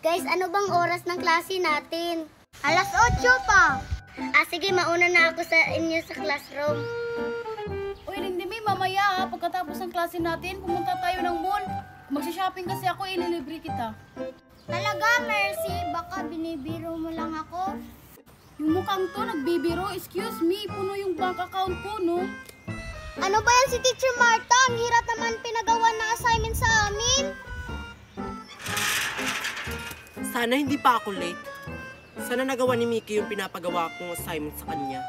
Guys, ano bang oras ng klase natin? Alas 8 pa. Sige, mauna na ako sa inyo sa classroom. Uy, Lindimi, mamaya pagkatapos ng klase natin, pumunta tayo ng mall. Magsha-shopping kasi ako, ililibre kita. Talaga, Mercy? Baka binibiro mo lang ako? Yung mukhang to, nagbibiro. Excuse me, puno yung bank account ko, no? Ano ba yan si Teacher Marta? Ang hirap naman pinagawa na assignment sa amin. Sana hindi pa ako late. Sana nagawa ni Mickey yung pinapagawa kong assignment sa kanya.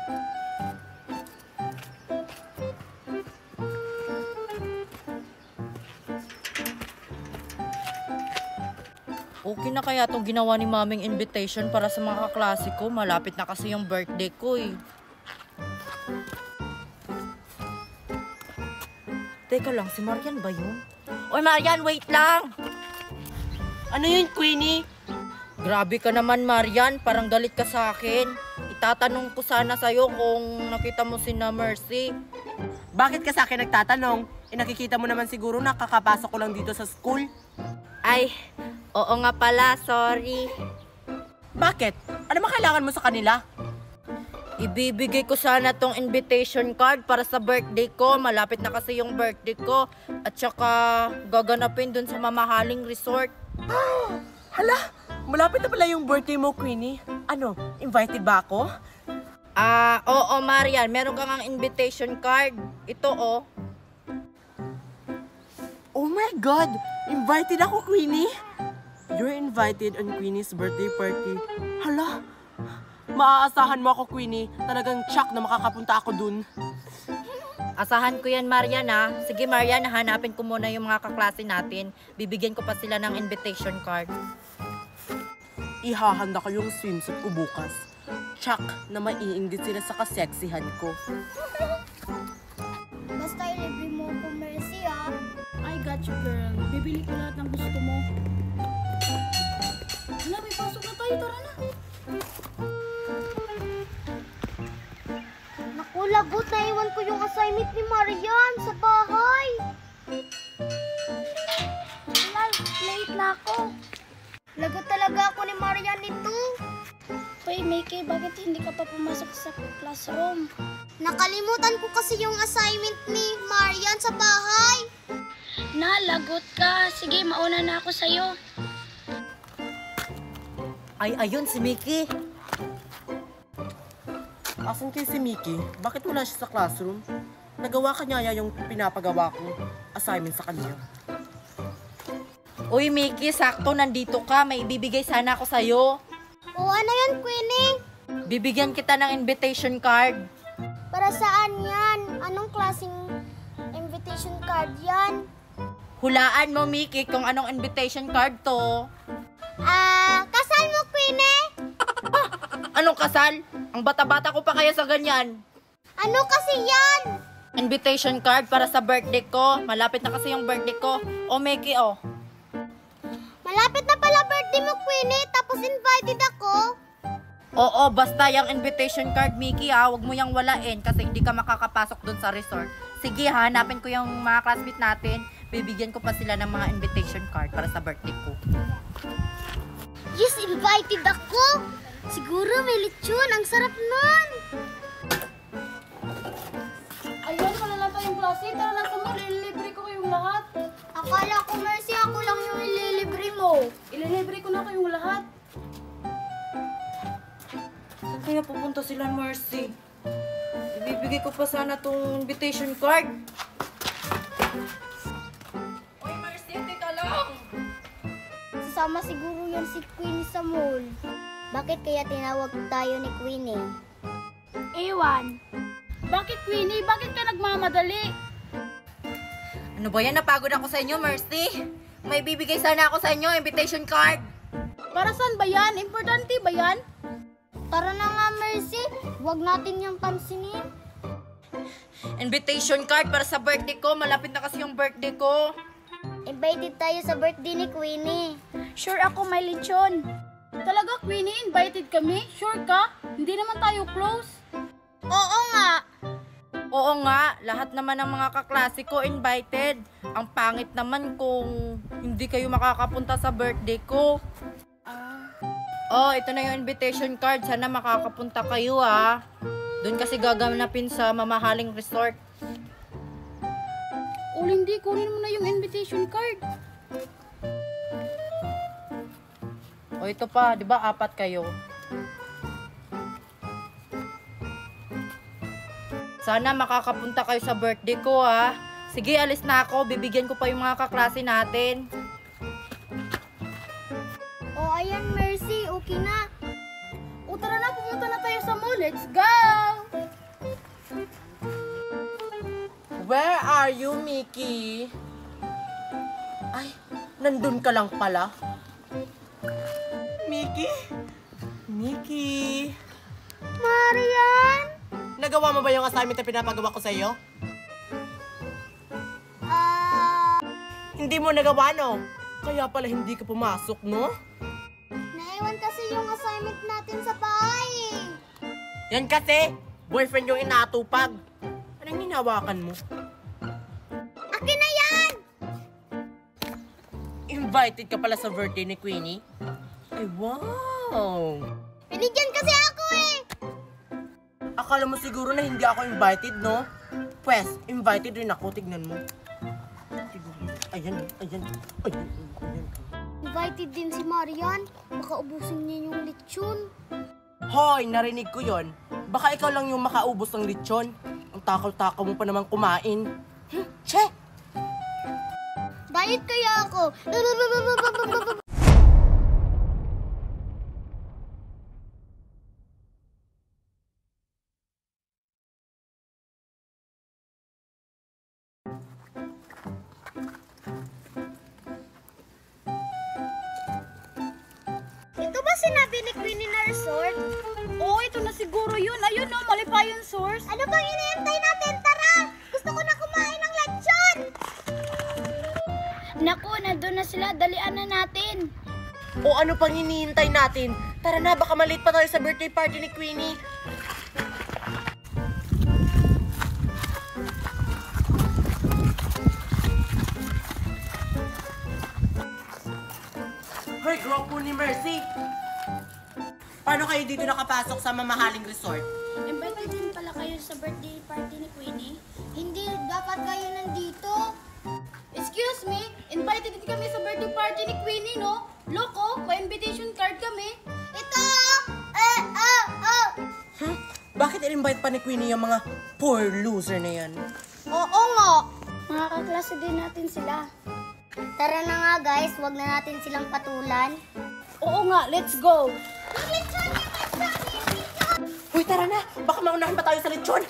Okay na kaya itong ginawa ni Maming invitation para sa mga kaklase ko? Malapit na kasi yung birthday ko eh. Teka lang, si Marian ba yun? Oy Marian, wait lang! Ano yun, Queenie? Grabe ka naman Marian, parang galit ka sa akin. Itatanong ko sana sa'yo kung nakita mo si na Mercy. Bakit ka sa akin nagtatanong? Nakikita mo naman siguro na kakapasok ko lang dito sa school. Ay, oo nga pala, sorry. Bakit? Ano ba kailangan mo sa kanila? Ibibigay ko sana tong invitation card para sa birthday ko. Malapit na kasi yung birthday ko. At saka gaganapin dun sa mamahaling resort. Hala, malapit na pala yung birthday mo, Queenie. Ano, invited ba ako? Oo Marian, meron kang ang invitation card. Ito oh. Oh my God! Invited ako, Queenie! You're invited on Queenie's birthday party. Hala! Maaasahan mo ako, Queenie. Talagang tsak na makakapunta ako dun. Asahan ko yan, Marian ha. Sige Marian, hanapin ko muna yung mga kaklase natin. Bibigyan ko pa sila ng invitation card. Ihahanda ko yung swimsuit ko bukas. Tsak na maiinggit sila sa kaseksihan ko. Basta ilibre mo ko, Mercy, ah. I got you, girl. Bibili ko lahat ng gusto mo. Hala, may pasok na tayo. Tara na. Naku, lagot. Naiwan ko yung assignment ni Marian sa bahay. Late na ako. Lagot talaga ako ni Marian nito. Hoy, Mickey, bakit hindi ka pa pumasok sa classroom? Nakalimutan ko kasi yung assignment ni Marian sa bahay. Lagot ka. Sige, mauna na ako sa'yo. Ay, ayun si Mickey. Asan kayo si Mickey? Bakit wala siya sa classroom? Nagawa kanya yung pinapagawa kong assignment sa kanya. Uy Mickey, sakto nandito ka. May ibibigay sana ako sa'yo. O ano yan, Queenie? Bibigyan kita ng invitation card. Para saan yan? Anong klaseng invitation card yan? Hulaan mo, Mickey, kung anong invitation card to. Kasal mo, Queenie? Anong kasal? Ang bata-bata ko pa kaya sa ganyan. Ano kasi yan? Invitation card para sa birthday ko. Malapit na kasi yung birthday ko. O, Mickey, oh. Malapit na pala birthday mo, Queenie, tapos invited ako. Oo, basta yung invitation card, Mickey, huwag mo yung walain kasi hindi ka makakapasok dun sa resort. Sige, hanapin ko yung mga classmate natin. Bibigyan ko pa sila ng mga invitation card para sa birthday ko. Yes, invited ako. Siguro may lechon. Ang sarap nun. Ayun, wala na tayong klase. Tara na sa mall. Ililibre ko kayong lahat. Akala ko, Mercy, ako lang yung ililibre mo. Ililibre ko na kayong lahat. Saan kaya pupunta sila, Mercy? Ibibigay ko pa sana tong invitation card. Uy, Mercy, teka lang! Sasama siguro yan si Queenie sa mall. Bakit kaya tinawag tayo ni Queenie? Ewan. Bakit, Queenie? Bakit ka nagmamadali? Ano ba yan? Napagod ako sa inyo, Mercy. May bibigay sana ako sa inyo, invitation card. Para saan ba yan? Importante ba yan? Tara na nga, Mercy. Huwag natin yung pansinin. Invitation card para sa birthday ko. Malapit na kasi yung birthday ko. Invited tayo sa birthday ni Queenie. Sure ako may lechon. Talaga, Queenie? Invited kami? Sure ka? Hindi naman tayo close. Oo nga. Oo nga, lahat naman ng mga kaklase ko invited. Ang pangit naman kung hindi kayo makakapunta sa birthday ko. Oh, ito na yung invitation card. Sana makakapunta kayo ah. Doon kasi gaganapin sa mamahaling resort. O Lindy, kunin mo na yung invitation card. O ito pa, di ba 4 kayo? Sana makakapunta kayo sa birthday ko ah. Sige, alis na ako. Bibigyan ko pa yung mga kaklase natin. O ayan, Mercy, okay na. O tara na, pumunta na tayo sa mall. Let's go! Where are you, Mickey? Ay, nandun ka lang pala. Mickey? Mickey? Marian? Nagawa mo ba yung assignment na pinapagawa ko sa'yo? Hindi mo nagawa, no? Kaya pala hindi ka pumasok, no? Naiwan kasi yung assignment natin sa bahay. Yan kasi, boyfriend yung inatupag. Anong hinawakan mo? Akin na yan! Invited ka pala sa birthday ni Queenie? Ay, wow! Binigyan kasi ako eh! Akala mo siguro na hindi ako invited, no? Pwes, invited rin ako. Tignan mo. Ayan, ayan, ayan, ayan. Invited din si Marian. Baka ubusin niya yung lechon. Hoy, narinig ko yon. Baka ikaw lang yung makaubos ng lechon. Ang takaw-takaw mo pa naman kumain. Che! Diet kaya ako. Ito ba sinabi ni Queenie na resort? Oh, ito na siguro yun. Ayun no, mali pa yung source. Ano bang iniintay natin? Tara! Gusto ko na kumain ng lechon! Naku, nandun na sila. Dalian na natin. O ano pang hinihintay natin? Tara na, baka malate pa tayo sa birthday party ni Queenie. Hoy, grupo ni Mercy! Paano kayo dito nakapasok sa mamahaling resort? Invited din pala kayo sa birthday party ni Queenie? Hindi, dapat kayo nandito. Excuse me, invited din kami sa birthday party ni Queenie, no? Loko, may invitation card kami. Ito! Bakit in-invite pa ni Queenie yung mga poor loser na yan? Oo nga! Mga kaklase din natin sila. Tara na nga guys, wag na natin silang patulan. Oo nga, let's go. Uy, tara na! Baka maunahan pa tayo sa lechon!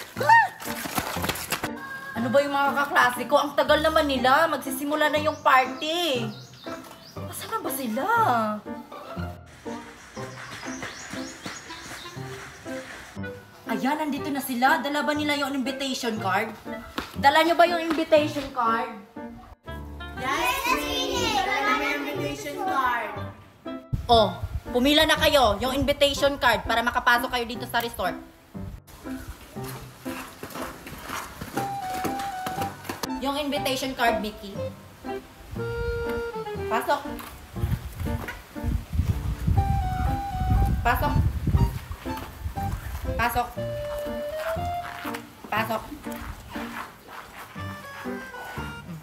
Ano ba yung mga kaklase ko? Ang tagal naman nila. Magsisimula na yung party. Nasaan na ba sila? Ayan, nandito na sila. Dala ba nila yung invitation card? Dala nyo ba yung invitation card? Yes, Queenie! Dala namin yung invitation card! Oh, pumila na kayo. Yung invitation card para makapasok kayo dito sa resort. Yung invitation card, Mickey. Pasok. Pasok. Pasok. Pasok.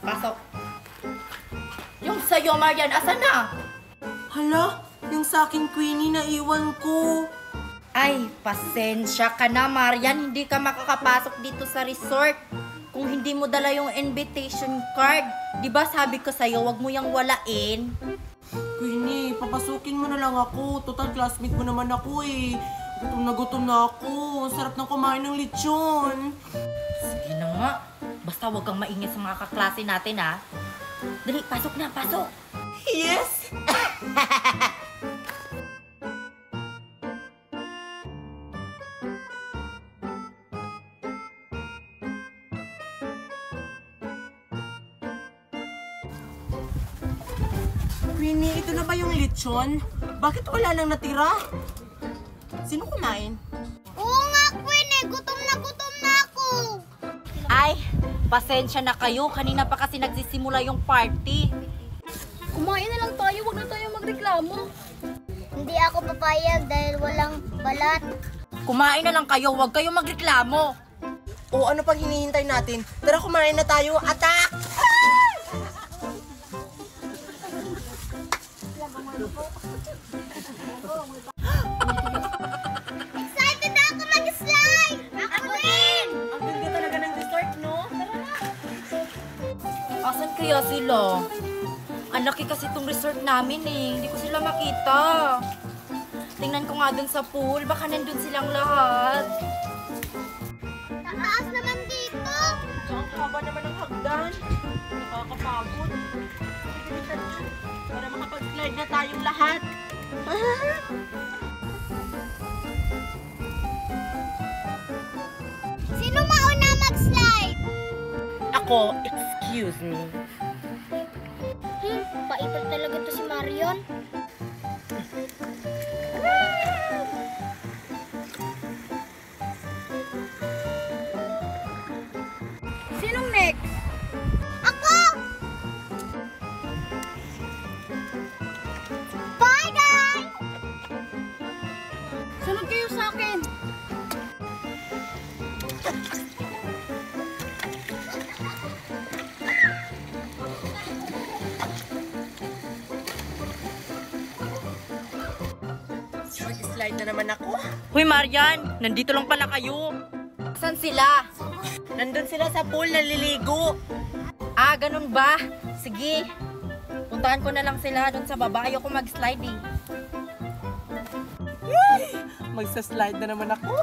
Pasok. Yung sa'yo, Marian, asan na? Hala, yung sa akin, Queenie, naiwan ko. Ay, pasensya ka na, Marian. Hindi ka makakapasok dito sa resort kung hindi mo dala yung invitation card. Di ba sabi ko sa'yo, wag mo yung walain? Queenie, papasukin mo na lang ako. Total classmate mo naman ako eh. Gutom na ako. Ang sarap ng kumain ng lechon. Sige na nga. Basta wag kang maingay sa mga kaklase natin, ha? Dali, pasok na, pasok! Yes! Queenie, ito na ba yung lechon? Bakit wala nang natira? Sino kumain? Oo nga, Queenie. Gutom na ako. Ay, pasensya na kayo. Kanina pa kasi nagsisimula yung party. Kumain na lang tayo, wag na tayo magreklamo. Hindi ako papayag dahil walang balat. Kumain na lang kayo, huwag kayong magreklamo. O ano pang hinihintay natin? Tara, kumain na tayo. Attack! Excited ako mag-slide! Ako din! Ang ganda talaga ng resort, no? Asan kaya sila? Ang laki kasi itong resort namin eh. Hindi ko sila makita. Tingnan ko nga dun sa pool. Baka nandun silang lahat. Tataas naman dito! Ang haba naman ng hagdan. Nakakapagod. Bilisan nyo. Para makapag-slide na tayong lahat. Sino mauna mag-slide? Ako, excuse me. Paipal talaga to si Marion. Sinong next? Ako! Bye, guys! Sunod kayo sa akin. Mag-slide na naman ako. Hoy Marian, nandito lang pala kayo. Saan sila? Nandun sila sa pool, naliligo. Ah, ganun ba? Sige. Puntahan ko na lang sila doon sa baba. Ayoko mag-slide eh. Magsa-slide na naman ako.